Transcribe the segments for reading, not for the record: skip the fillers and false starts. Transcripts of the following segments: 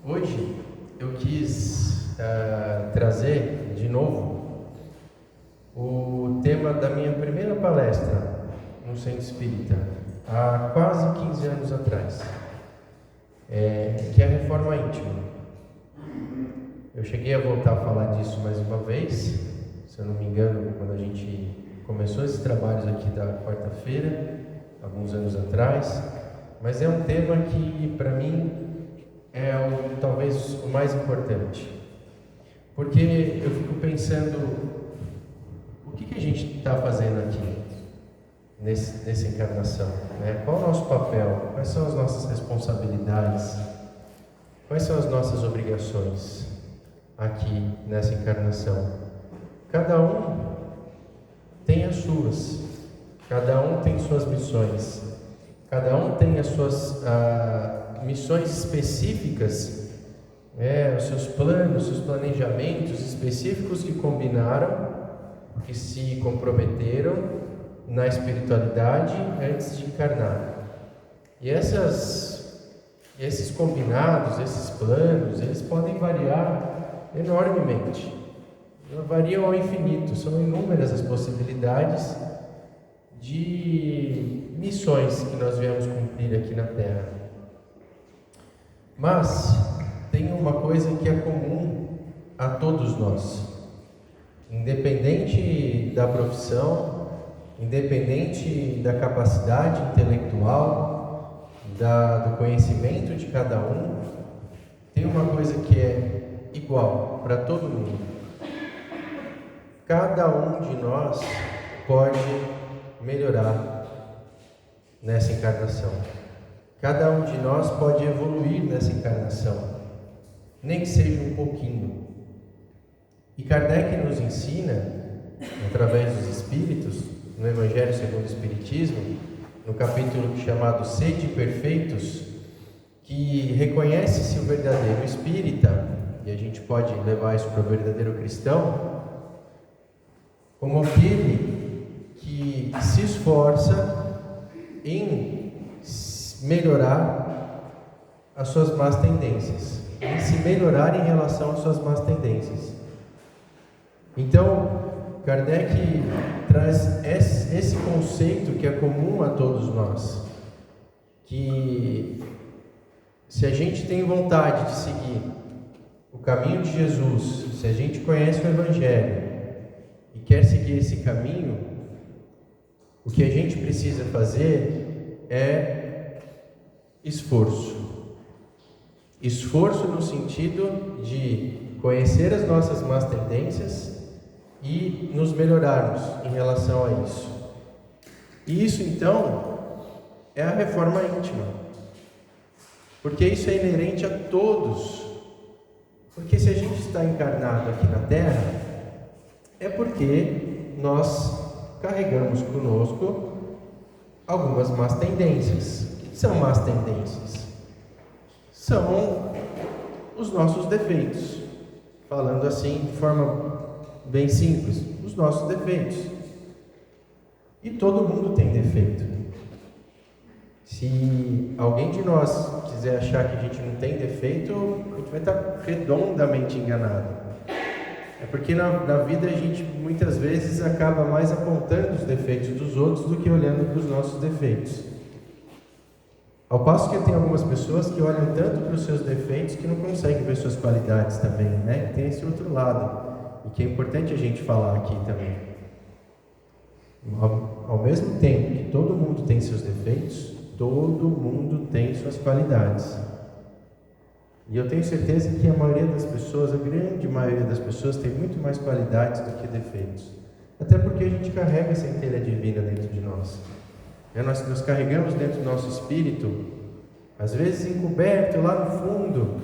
Hoje eu quis trazer de novo o tema da minha primeira palestra no Centro Espírita, há quase 15 anos atrás, que é a reforma íntima. Eu cheguei a voltar a falar disso mais uma vez, se eu não me engano, quando a gente começou esses trabalhos aqui da quarta-feira, alguns anos atrás, mas é um tema que, para mim, é talvez o mais importante, porque eu fico pensando, o que a gente está fazendo aqui, nessa encarnação, né? Qual é o nosso papel? Quais são as nossas responsabilidades? Quais são as nossas obrigações aqui nessa encarnação? Cada um tem as suas, cada um tem suas missões, cada um tem as suas missões específicas, os seus planos, seus planejamentos específicos que combinaram, que se comprometeram na espiritualidade antes de encarnar. E esses combinados, esses planos, eles podem variar enormemente, variam ao infinito, são inúmeras as possibilidades de missões que nós viemos cumprir aqui na Terra. Mas tem uma coisa que é comum a todos nós, independente da profissão, independente da capacidade intelectual, do conhecimento de cada um, tem uma coisa que é igual para todo mundo. Cada um de nós pode melhorar nessa encarnação. Cada um de nós pode evoluir nessa encarnação, nem que seja um pouquinho. E Kardec nos ensina, através dos Espíritos, no Evangelho segundo o Espiritismo, no capítulo chamado Sede Perfeitos, que reconhece-se o verdadeiro espírita, e a gente pode levar isso para o verdadeiro cristão, como aquele que se esforça em melhorar as suas más tendências, em se melhorar em relação às suas más tendências. Então, Kardec traz esse conceito que é comum a todos nós, que se a gente tem vontade de seguir o caminho de Jesus, se a gente conhece o Evangelho e quer seguir esse caminho, o que a gente precisa fazer é esforço. Esforço no sentido de conhecer as nossas más tendências e nos melhorarmos em relação a isso. E isso, então, é a reforma íntima, porque isso é inerente a todos. Porque se a gente está encarnado aqui na Terra, é porque nós carregamos conosco algumas más tendências. O que são más tendências? São os nossos defeitos, falando assim de forma bem simples, os nossos defeitos. E todo mundo tem defeito. Se alguém de nós quiser achar que a gente não tem defeito, a gente vai estar redondamente enganado. É porque na vida a gente muitas vezes acaba mais apontando os defeitos dos outros do que olhando para os nossos defeitos. Ao passo que tem algumas pessoas que olham tanto para os seus defeitos que não conseguem ver suas qualidades também, né? Tem esse outro lado, e que é importante a gente falar aqui também. Ao mesmo tempo que todo mundo tem seus defeitos, todo mundo tem suas qualidades. E eu tenho certeza que a maioria das pessoas, a grande maioria das pessoas, tem muito mais qualidades do que defeitos. Até porque a gente carrega a centelha divina dentro de nós. Nós carregamos dentro do nosso espírito, às vezes encoberto lá no fundo,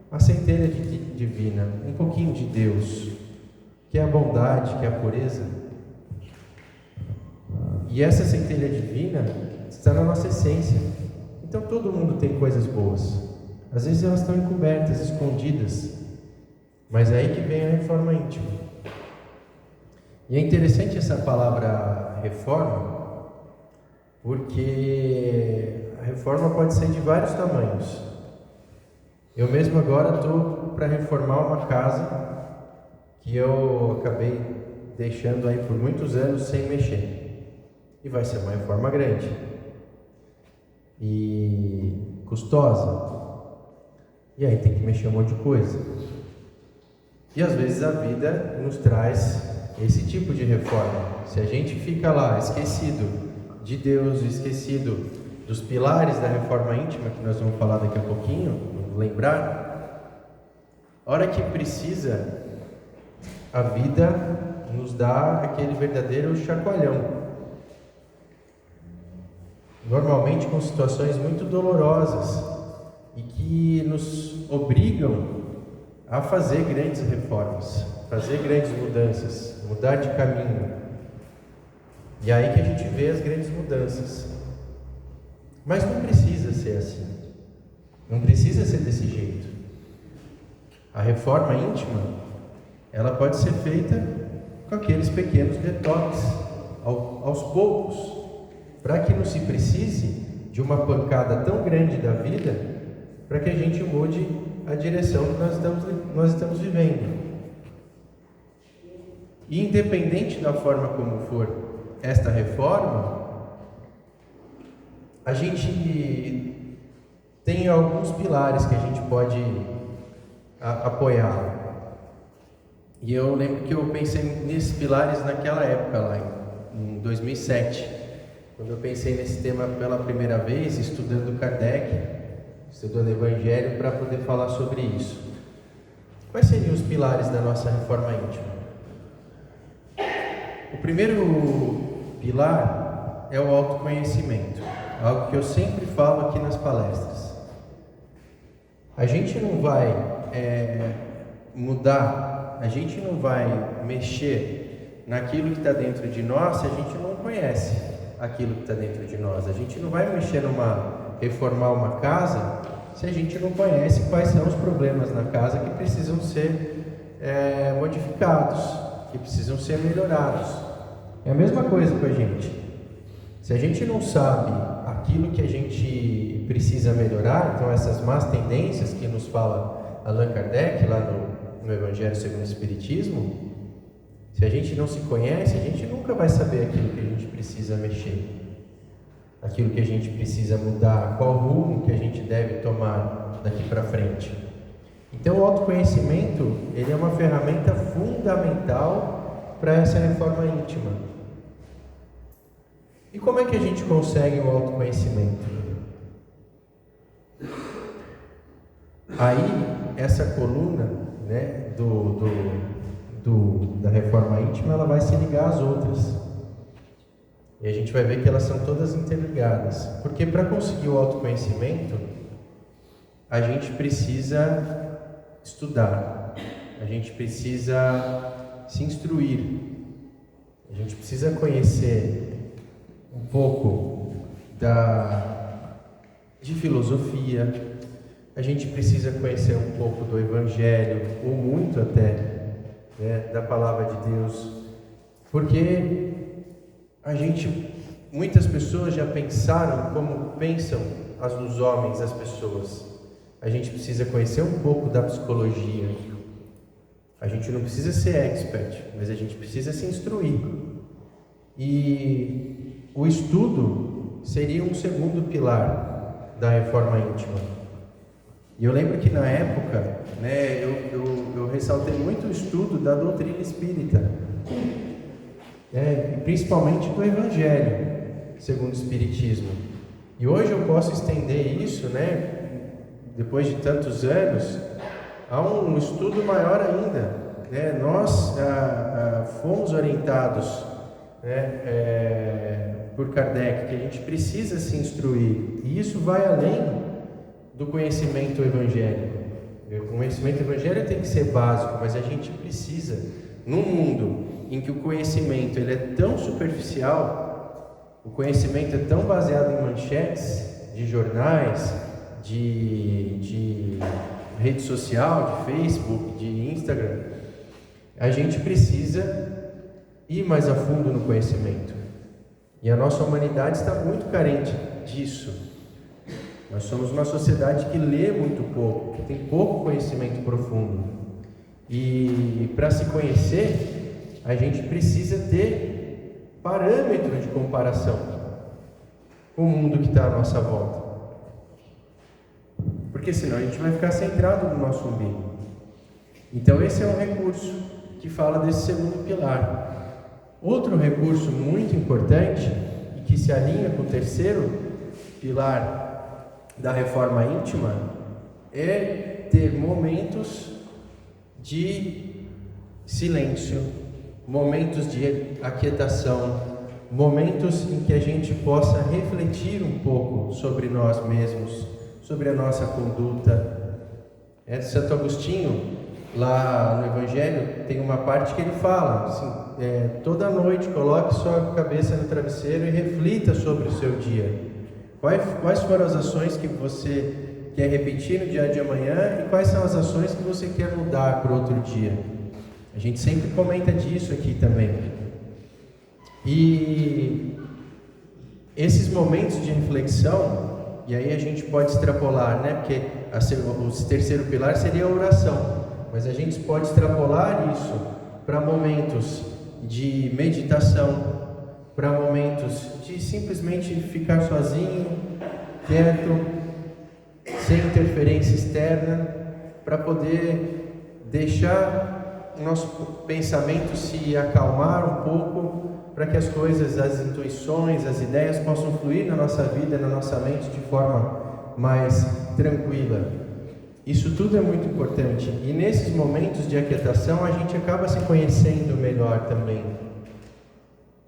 a centelha divina, um pouquinho de Deus, que é a bondade, que é a pureza. E essa centelha divina está na nossa essência. Então todo mundo tem coisas boas. Às vezes elas estão encobertas, escondidas, mas é aí que vem a reforma íntima. E é interessante essa palavra reforma, porque a reforma pode ser de vários tamanhos. Eu mesmo agora estou para reformar uma casa que eu acabei deixando aí por muitos anos sem mexer. E vai ser uma reforma grande e custosa. E aí tem que mexer um monte de coisa. E às vezes a vida nos traz esse tipo de reforma. Se a gente fica lá esquecido de Deus, esquecido dos pilares da reforma íntima, que nós vamos falar daqui a pouquinho, lembrar, a hora que precisa, a vida nos dá aquele verdadeiro chacoalhão. Normalmente com situações muito dolorosas e que nos obrigam a fazer grandes reformas, fazer grandes mudanças, mudar de caminho. E aí que a gente vê as grandes mudanças. Mas não precisa ser assim. Não precisa ser desse jeito. A reforma íntima, ela pode ser feita com aqueles pequenos retoques, aos poucos, para que não se precise de uma pancada tão grande da vida, para que a gente mude a direção que nós estamos vivendo. E independente da forma como for esta reforma, a gente tem alguns pilares que a gente pode apoiar. E eu lembro que eu pensei nesses pilares naquela época, lá em 2007, quando eu pensei nesse tema pela primeira vez, estudando Kardec, estudando o Evangelho, para poder falar sobre isso. Quais seriam os pilares da nossa reforma íntima? O primeiro pilar é o autoconhecimento, algo que eu sempre falo aqui nas palestras. A gente não vai mudar, a gente não vai mexer naquilo que está dentro de nós se a gente não conhece aquilo que está dentro de nós. A gente não vai mexer reformar uma casa se a gente não conhece quais são os problemas na casa que precisam ser modificados, que precisam ser melhorados. É a mesma coisa com a gente. Se a gente não sabe aquilo que a gente precisa melhorar, então essas más tendências que nos fala Allan Kardec lá no Evangelho segundo o Espiritismo, se a gente não se conhece, a gente nunca vai saber aquilo que a gente precisa mexer, aquilo que a gente precisa mudar, qual rumo que a gente deve tomar daqui para frente. Então o autoconhecimento, ele é uma ferramenta fundamental para essa reforma íntima. E como é que a gente consegue o autoconhecimento? Aí, essa coluna, né, da reforma íntima, ela vai se ligar às outras. E a gente vai ver que elas são todas interligadas. Porque para conseguir o autoconhecimento, a gente precisa estudar, a gente precisa se instruir, a gente precisa conhecer um pouco de filosofia, a gente precisa conhecer um pouco do Evangelho, ou muito até, né, da Palavra de Deus, porque muitas pessoas já pensaram como pensam os homens, as pessoas. A gente precisa conhecer um pouco da psicologia. A gente não precisa ser expert, mas a gente precisa se instruir. E o estudo seria um segundo pilar da reforma íntima. E eu lembro que na época, né, eu ressaltei muito o estudo da doutrina espírita, principalmente do Evangelho segundo o Espiritismo. E hoje eu posso estender isso, né, depois de tantos anos, a um estudo maior ainda. Né? Nós fomos orientados, né, por Kardec, que a gente precisa se instruir, e isso vai além do conhecimento evangélico. O conhecimento evangélico tem que ser básico, mas a gente precisa, num mundo em que o conhecimento ele é tão superficial, o conhecimento é tão baseado em manchetes de jornais, de rede social, de Facebook, de Instagram, a gente precisa ir mais a fundo no conhecimento. E a nossa humanidade está muito carente disso. Nós somos uma sociedade que lê muito pouco, que tem pouco conhecimento profundo. E para se conhecer, a gente precisa ter parâmetro de comparação com o mundo que está à nossa volta. Porque senão a gente vai ficar centrado no nosso umbigo. Então esse é um recurso que fala desse segundo pilar. Outro recurso muito importante e que se alinha com o terceiro pilar da reforma íntima é ter momentos de silêncio, momentos de aquietação, momentos em que a gente possa refletir um pouco sobre nós mesmos, sobre a nossa conduta. Santo Agostinho, lá no Evangelho, tem uma parte que ele fala assim, toda noite coloque sua cabeça no travesseiro e reflita sobre o seu dia. Quais foram as ações que você quer repetir no dia de amanhã e quais são as ações que você quer mudar para outro dia? A gente sempre comenta disso aqui também. E esses momentos de reflexão, e aí a gente pode extrapolar, né? Porque o terceiro pilar seria a oração, mas a gente pode extrapolar isso para momentos de meditação, para momentos de simplesmente ficar sozinho, quieto, sem interferência externa, para poder deixar o nosso pensamento se acalmar um pouco, para que as coisas, as intuições, as ideias possam fluir na nossa vida, na nossa mente de forma mais tranquila. Isso tudo é muito importante. E nesses momentos de aquietação a gente acaba se conhecendo melhor também.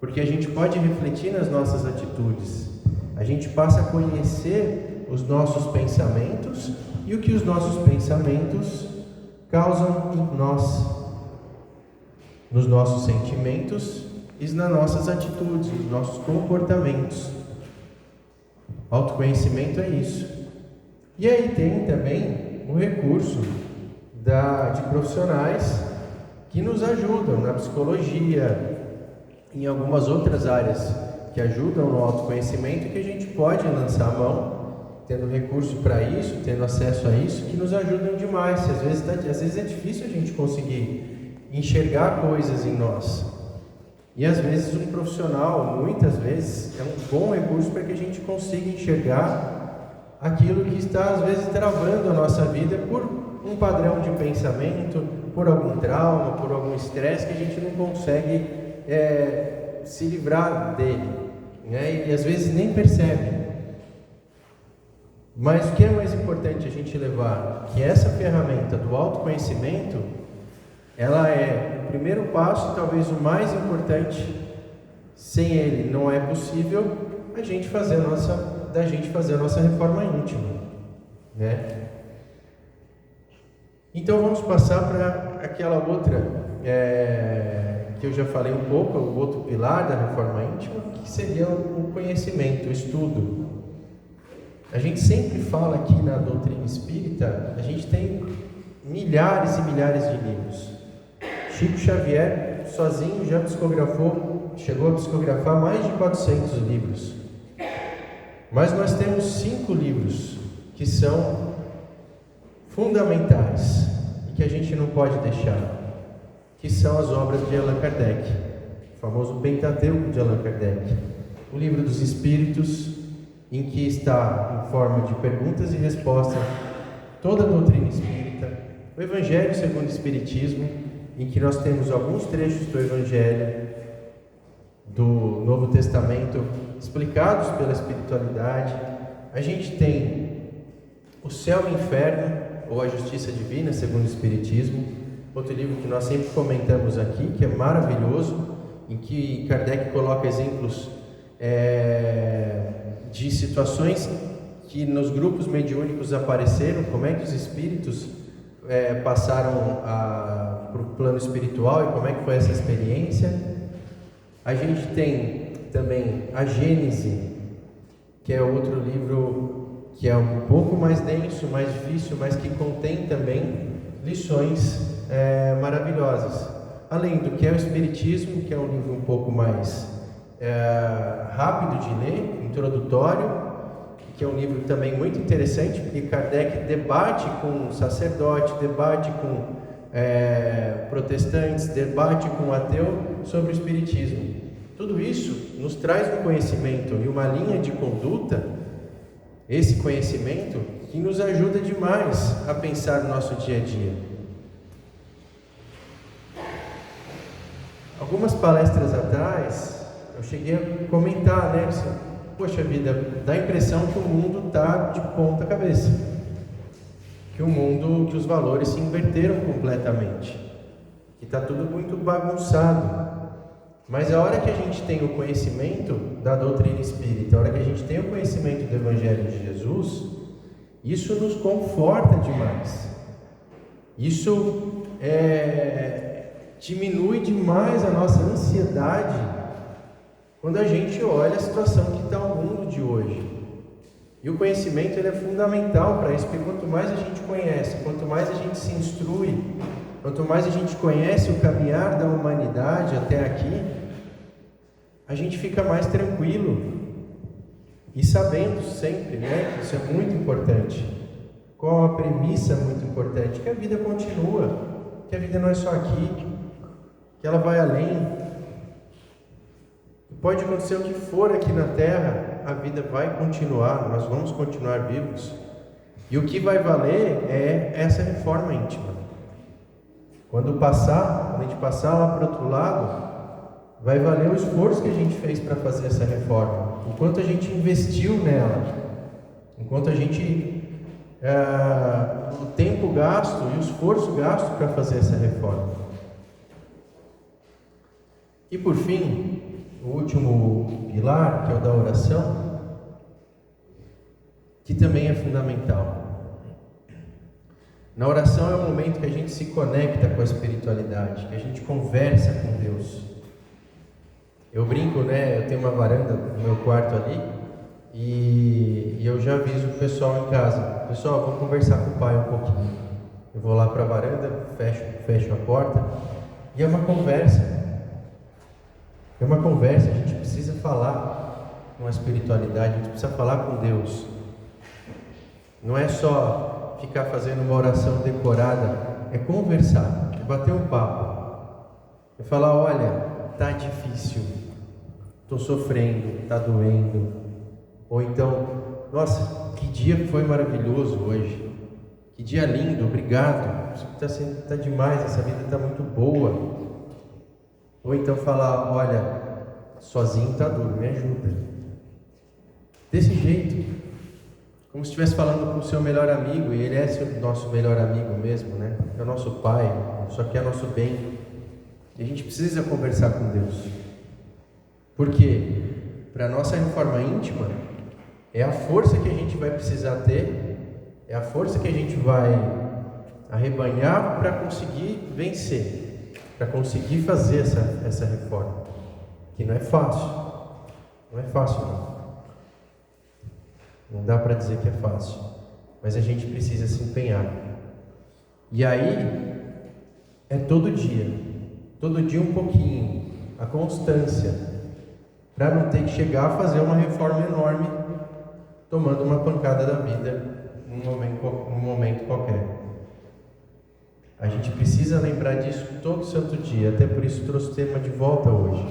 Porque a gente pode refletir nas nossas atitudes. A gente passa a conhecer os nossos pensamentos e o que os nossos pensamentos causam em nós, nos nossos sentimentos e nas nossas atitudes, nos nossos comportamentos. Autoconhecimento é isso. E aí tem também o recurso de profissionais que nos ajudam na psicologia, em algumas outras áreas que ajudam no autoconhecimento e que a gente pode lançar a mão, tendo recurso para isso, tendo acesso a isso, que nos ajudam demais. Às vezes é difícil a gente conseguir enxergar coisas em nós. E às vezes um profissional, muitas vezes, é um bom recurso para que a gente consiga enxergar aquilo que está às vezes travando a nossa vida por um padrão de pensamento, por algum trauma, por algum estresse que a gente não consegue se livrar dele, né? E às vezes nem percebe. Mas o que é mais importante a gente levar? Que essa ferramenta do autoconhecimento, ela é o primeiro passo, talvez o mais importante. Sem ele não é possível da gente fazer a nossa reforma íntima, né? Então vamos passar para aquela outra que eu já falei um pouco, o outro pilar da reforma íntima, que seria o conhecimento, o estudo. A gente sempre fala aqui na doutrina espírita, a gente tem milhares e milhares de livros. Chico Xavier, sozinho, já chegou a psicografar mais de 400 livros. Mas nós temos 5 livros que são fundamentais e que a gente não pode deixar, que são as obras de Allan Kardec, o famoso Pentateuco de Allan Kardec, o Livro dos Espíritos, em que está em forma de perguntas e respostas toda a doutrina espírita, o Evangelho segundo o Espiritismo, em que nós temos alguns trechos do Evangelho do Novo Testamento explicados pela espiritualidade. A gente tem o Céu e o Inferno, ou a Justiça Divina segundo o Espiritismo, outro livro que nós sempre comentamos aqui, que é maravilhoso, em que Kardec coloca exemplos de situações que nos grupos mediúnicos apareceram, como é que os espíritos passaram para o plano espiritual e como é que foi essa experiência. A gente tem também a Gênese, que é outro livro que é um pouco mais denso, mais difícil, mas que contém também lições maravilhosas. Além do que é o Espiritismo, que é um livro um pouco mais rápido de ler, introdutório, que é um livro também muito interessante, porque Kardec debate com sacerdote, debate com protestantes, debate com ateu sobre o Espiritismo. Tudo isso nos traz um conhecimento e uma linha de conduta, esse conhecimento que nos ajuda demais a pensar no nosso dia a dia. Algumas palestras atrás, eu cheguei a comentar, né? Poxa vida, dá a impressão que o mundo está de ponta cabeça, que que os valores se inverteram completamente, que está tudo muito bagunçado. Mas a hora que a gente tem o conhecimento da doutrina espírita, a hora que a gente tem o conhecimento do Evangelho de Jesus, isso nos conforta demais. Isso diminui demais a nossa ansiedade quando a gente olha a situação que está o mundo de hoje. E o conhecimento ele é fundamental para isso, porque quanto mais a gente conhece, quanto mais a gente se instrui, quanto mais a gente conhece o caminhar da humanidade até aqui, a gente fica mais tranquilo e sabendo sempre, né, que isso é muito importante. Qual a premissa muito importante? Que a vida continua, que a vida não é só aqui, que ela vai além. Pode acontecer o que for aqui na Terra, a vida vai continuar, nós vamos continuar vivos. E o que vai valer é essa reforma íntima. Quando a gente passar lá para o outro lado, vai valer o esforço que a gente fez para fazer essa reforma. Enquanto a gente investiu nela, enquanto a gente o tempo gasto e o esforço gasto para fazer essa reforma. E por fim, o último pilar, que é o da oração, que também é fundamental. Na oração é o momento que a gente se conecta com a espiritualidade, que a gente conversa com Deus. Eu brinco, né? Eu tenho uma varanda no meu quarto ali e eu já aviso o pessoal em casa: pessoal, vou conversar com o pai um pouquinho. Eu vou lá para a varanda, fecho a porta e é uma conversa. É uma conversa, a gente precisa falar com a espiritualidade, a gente precisa falar com Deus. Não é só ficar fazendo uma oração decorada, é conversar, é bater um papo, é falar: olha, tá difícil, estou sofrendo, está doendo. Ou então: nossa, que dia foi maravilhoso hoje, que dia lindo, obrigado, está demais, essa vida está muito boa. Ou então falar: olha, sozinho está duro, me ajuda. Desse jeito, como se estivesse falando com o seu melhor amigo, e ele é o nosso melhor amigo mesmo, né? É o nosso pai, só quer nosso bem. E a gente precisa conversar com Deus. Porque para a nossa reforma íntima, é a força que a gente vai precisar ter, é a força que a gente vai arrebanhar para conseguir vencer, para conseguir fazer essa reforma, que não é fácil. Não é fácil, não. Não dá para dizer que é fácil, mas a gente precisa se empenhar. E aí é todo dia um pouquinho, a constância, para não ter que chegar a fazer uma reforma enorme, tomando uma pancada da vida num momento qualquer. A gente precisa lembrar disso todo santo dia, até por isso trouxe o tema de volta hoje,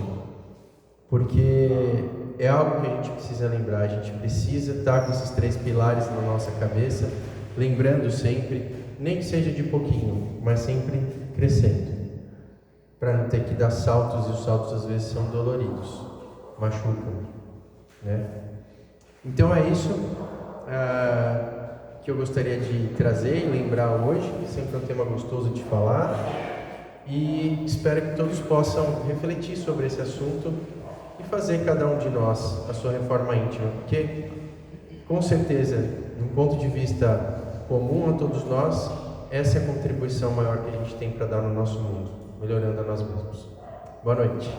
porque é algo que a gente precisa lembrar. A gente precisa estar com esses 3 pilares na nossa cabeça, lembrando sempre, nem que seja de pouquinho, mas sempre crescendo, para não ter que dar saltos, e os saltos às vezes são doloridos, machucam, né? Então é isso que eu gostaria de trazer e lembrar hoje, sempre é um tema gostoso de falar, e espero que todos possam refletir sobre esse assunto e fazer cada um de nós a sua reforma íntima, porque com certeza, de um ponto de vista comum a todos nós, essa é a contribuição maior que a gente tem para dar no nosso mundo, melhorando a nós mesmos. Boa noite.